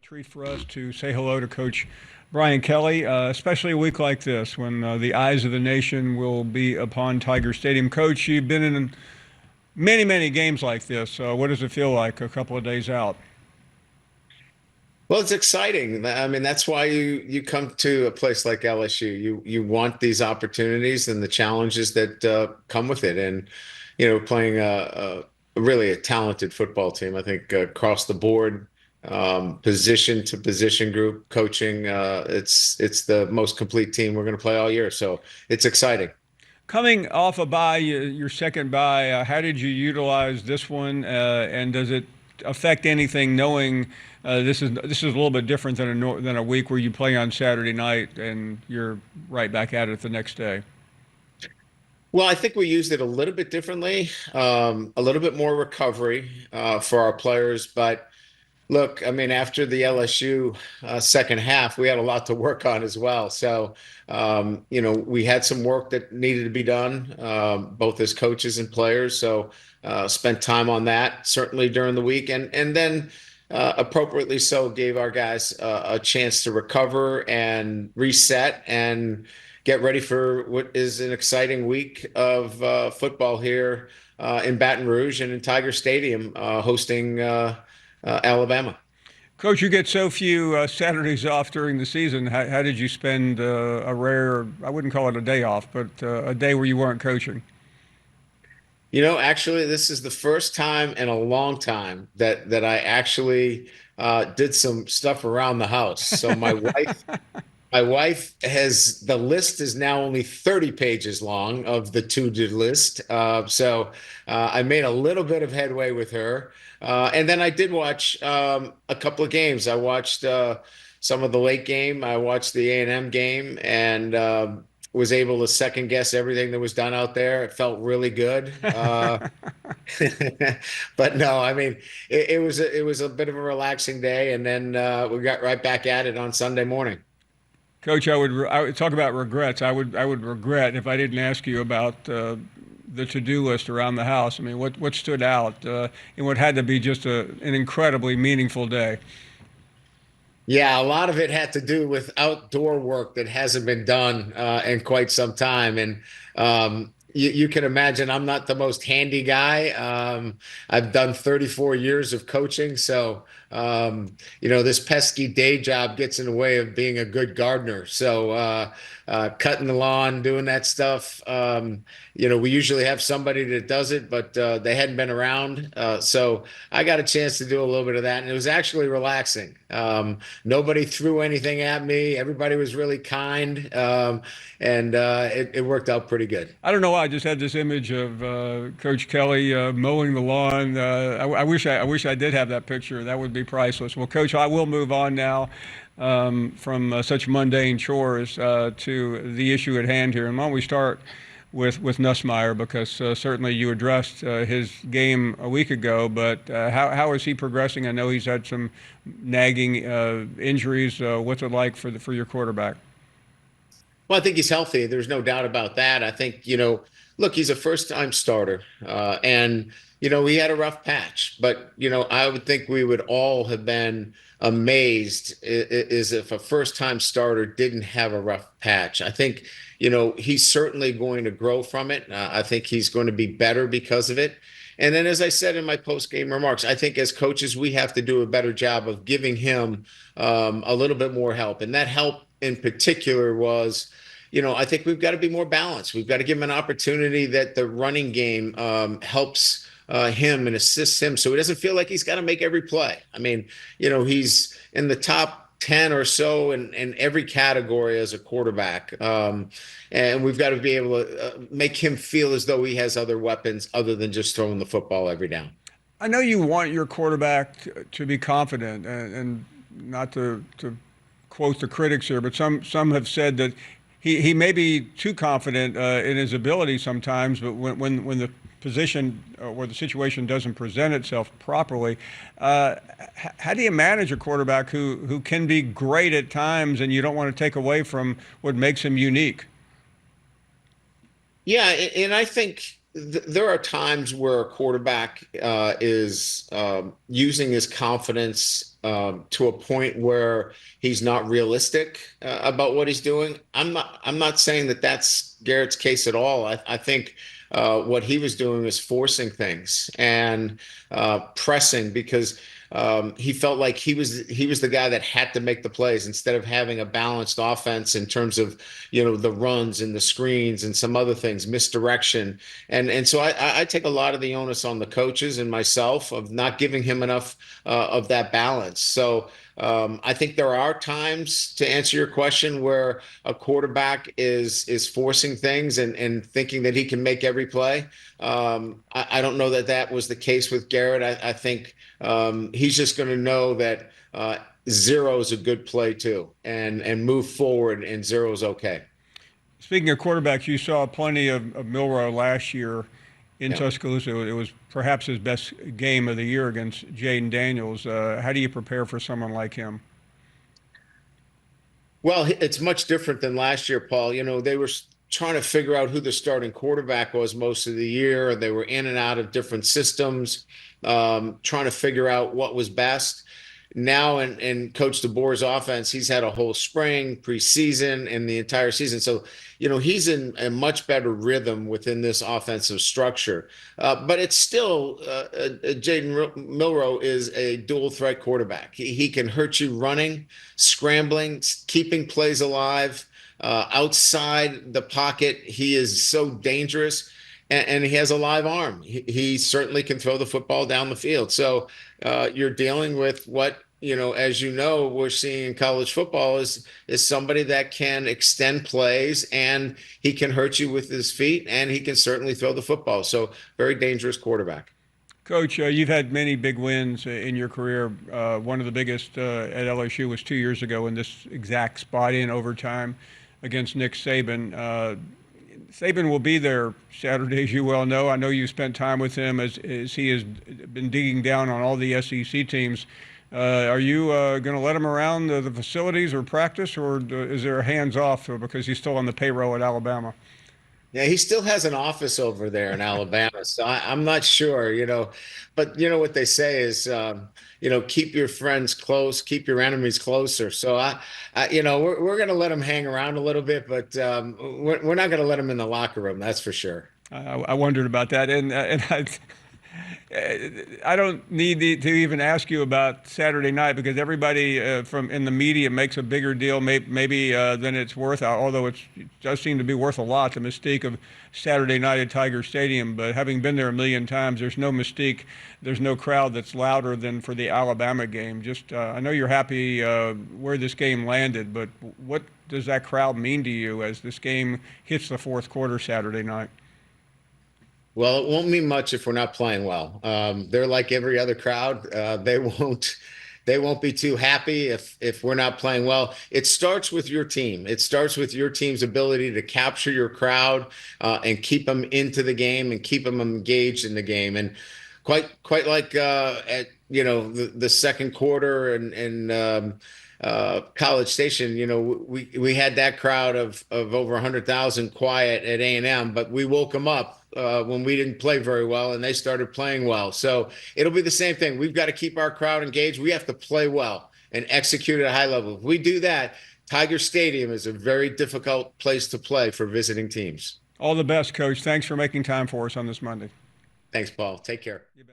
Treat for us to say hello to Coach Brian Kelly, especially a week like this when the eyes of the nation will be upon Tiger Stadium. Coach, you've been in many, many games like this. What does it feel like a couple of days out? Well, it's exciting. I mean, that's why you come to a place like LSU. You want these opportunities and the challenges that come with it. And playing a really a talented football team. I think across the board, position to position group coaching. It's the most complete team we're going to play all year. So it's exciting. Coming off a bye, your second bye, how did you utilize this one, and does it affect anything knowing this is a little bit different than than a week where you play on Saturday night and you're right back at it the next day? Well, I think we used it a little bit differently, a little bit more recovery for our players. But look, I mean, after the LSU second half, we had a lot to work on as well. So, we had some work that needed to be done, both as coaches and players. So, spent time on that certainly during the week, and then appropriately so gave our guys a chance to recover and reset and get ready for what is an exciting week of football here in Baton Rouge and in Tiger Stadium, hosting Alabama. Coach, you get so few Saturdays off during the season. How did you spend a rare, I wouldn't call it a day off, but a day where you weren't coaching? Actually, this is the first time in a long time that I actually did some stuff around the house. So my wife has the list is now only 30 pages long of the to-do list. I made a little bit of headway with her. And then I did watch a couple of games. I watched some of the late game. I watched the A&M game and was able to second guess everything that was done out there. It felt really good. But no, I mean, it was a bit of a relaxing day, and then we got right back at it on Sunday morning. Coach, I would talk about regrets. I would regret if I didn't ask you about the to-do list around the house. I mean, what stood out in what had to be just an incredibly meaningful day? Yeah, a lot of it had to do with outdoor work that hasn't been done in quite some time. And you can imagine I'm not the most handy guy. I've done 34 years of coaching. So, this pesky day job gets in the way of being a good gardener. So, cutting the lawn, doing that stuff. We usually have somebody that does it, but they hadn't been around. So I got a chance to do a little bit of that, and it was actually relaxing. Nobody threw anything at me. Everybody was really kind, and it worked out pretty good. I don't know why I just had this image of Coach Kelly mowing the lawn. I wish I did have that picture. That would be priceless. Well, Coach, I will move on now from such mundane chores to the issue at hand here. And why don't we start with Nussmeier, because certainly you addressed his game a week ago, but how is he progressing? I know he's had some nagging injuries. What's it like for your quarterback? Well, I think he's healthy. There's no doubt about that. I think, look, he's a first-time starter, and he had a rough patch. But I would think we would all have been amazed is if a first-time starter didn't have a rough patch. I think, he's certainly going to grow from it. I think he's going to be better because of it. And then, as I said in my post-game remarks, I think as coaches, we have to do a better job of giving him a little bit more help. And that help in particular was, I think we've got to be more balanced. We've got to give him an opportunity that the running game helps him and assists him so he doesn't feel like he's got to make every play. I mean, he's in the top 10 or so in every category as a quarterback. And we've got to be able to make him feel as though he has other weapons other than just throwing the football every down. I know you want your quarterback to be confident, and not to quote the critics here, but some have said that he may be too confident in his ability sometimes, but when the position or the situation doesn't present itself properly, how do you manage a quarterback who can be great at times and you don't want to take away from what makes him unique? Yeah, and I think There are times where a quarterback is using his confidence to a point where he's not realistic about what he's doing. I'm not saying that that's Garrett's case at all. I think what he was doing was forcing things and pressing because he felt like he was the guy that had to make the plays instead of having a balanced offense in terms of the runs and the screens and some other things, misdirection. And so I take a lot of the onus on the coaches and myself of not giving him enough of that balance. So I think there are times, to answer your question, where a quarterback is forcing things and thinking that he can make every play. I don't know that that was the case with Garrett. I think he's just going to know that zero is a good play too, and move forward, and zero is okay. Speaking of quarterbacks, you saw plenty of Milroe last year in Yeah. Tuscaloosa. It was perhaps his best game of the year against Jaden Daniels. How do you prepare for someone like him? Well, it's much different than last year, Paul. They were trying to figure out who the starting quarterback was most of the year. They were in and out of different systems, trying to figure out what was best. Now, in Coach DeBoer's offense, he's had a whole spring, preseason, and the entire season. So, he's in a much better rhythm within this offensive structure. But it's still, Jaden Milroe is a dual threat quarterback. He can hurt you running, scrambling, keeping plays alive. Outside the pocket, he is so dangerous, and he has a live arm. He certainly can throw the football down the field. So you're dealing with what, as we're seeing in college football is somebody that can extend plays, and he can hurt you with his feet, and he can certainly throw the football. So very dangerous quarterback. Coach, you've had many big wins in your career. One of the biggest at LSU was 2 years ago in this exact spot in overtime against Nick Saban. Saban will be there Saturday, as you well know. I know you spent time with him as he has been digging down on all the SEC teams. Are you going to let him around the facilities or practice, or is there a hands off because he's still on the payroll at Alabama? Yeah, he still has an office over there in Alabama, so I'm not sure, but what they say is, keep your friends close, keep your enemies closer. So we're going to let him hang around a little bit, but we're not going to let him in the locker room. That's for sure. I wondered about that, and I don't need to even ask you about Saturday night because everybody from in the media makes a bigger deal maybe than it's worth. Although it does seem to be worth a lot, the mystique of Saturday night at Tiger Stadium. But having been there a million times, there's no mystique. There's no crowd that's louder than for the Alabama game. Just I know you're happy where this game landed, but what does that crowd mean to you as this game hits the fourth quarter Saturday night? Well, it won't mean much if we're not playing well. They're like every other crowd. They won't be too happy if we're not playing well. It starts with your team. It starts with your team's ability to capture your crowd and keep them into the game and keep them engaged in the game. And quite like at the second quarter and College Station, we had that crowd of over 100,000 quiet at A&M, but we woke them up when we didn't play very well, and they started playing well. So it'll be the same thing. We've got to keep our crowd engaged. We have to play well and execute at a high level. If we do that, Tiger Stadium is a very difficult place to play for visiting teams. All the best, Coach. Thanks for making time for us on this Monday. Thanks, Paul. Take care. You bet.